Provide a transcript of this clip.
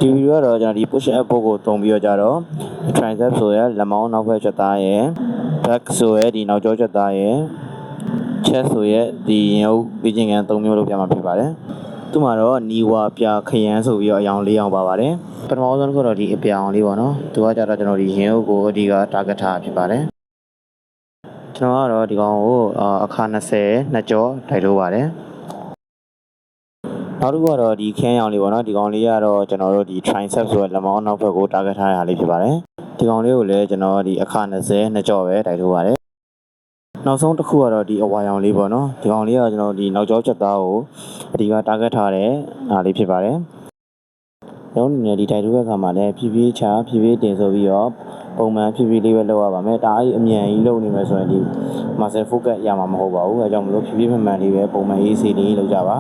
ဒီဗီဒီယိုကတော့ကျွန်တော်ဒီ push up ပုတ်ကိုတုံပြီးတော့ကြတော့ tricep ဆိုရလက်မောင်းနောက်ဘက်ချက်သားရယ် back ဆိုရဒီနောက်ကျောချက်သားရယ် chest ဆိုရဒီရင်အုပ်ပြီးခြင်းကန်၃မျိုးလို့ပြမှာဖြစ်ပါတယ်သူ့မှာတော့နီဝါပြခရမ်းဆိုပြီးတော့အယောင်၄အောင်ပါပါတယ်ပထမဆုံးကတော့ဒီအပြောင်လေးပေါ့နော်သူကကြတော့ကျွန်တော်ဒီရင်အုပ်ကိုအဓိက target ထားဖြစ်ပါတယ်ကျွန်တော်ကတော့ဒီကောင်ကိုအခါ20နှစ်ကြောထိုက်လို့ပါတယ်နောက်တစ်ခုကတော့ဒီခင်းရောင်လေးပေါ့နော်ဒီကောင်လေးကတော့ကျွန်တော်တို့ဒီ tricep ဆိုတဲ့လက်မောင်းနောက်ဘက်ကို target ထားရတာလေးဖြစ်ပါတယ်ဒီကောင်လေးကိုလည်းကျွန်တော်ဒီအခါ20နှစ်ကြောပဲတိုက်လို့ပါတယ်နောက်ဆုံးတစ်ခုကတော့ဒီအဝါရောင်လေးပေါ့နော်ဒီကောင်လေးကကျွန်တော်ဒီနောက်ကျောချက်သားကိုအဓိက target ထားတဲ့အားလေးဖြစ်ပါတယ်ကျွန်တော်အနေနဲ့ဒီတိုက်ထိုးတဲ့အခါမှာလည်းဖြည်းဖြည်းချဖြည်းဖြည်းတင်ဆိုပြီးတော့ပုံမှန်ဖြည်းဖြည်းလေးပဲလုပ်ရပါမယ်ဒါအဲ့အမြန်ကြီးလုပ်နေမယ်ဆိုရင်ဒီ muscle focus ရမှာမဟုတ်ပါဘူးအဲကြောင့်မလို့ဖြည်းဖြည်းမှန်မှန်လေးပဲပုံမှန်ရေးစီလေးလုပ်ကြပါ